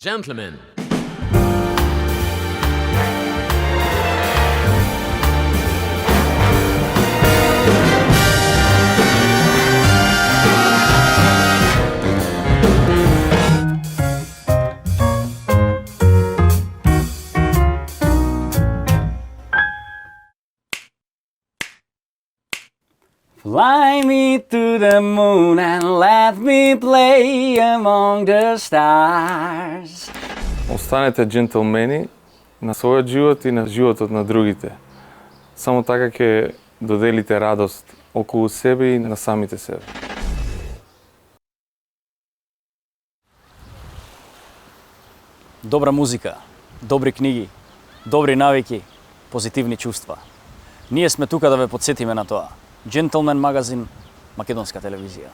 Gentlemen. Fly me to the moon and let me play among the stars. Останете джентлмени на својот живот и на животот на другите. Само така ќе доделите радост околу себе и на самите себе. Добра музика, добри книги, добри навики, позитивни чувства. Ние сме тука да ве подсетиме на тоа. Джентлмен магазин, Македонска телевизија.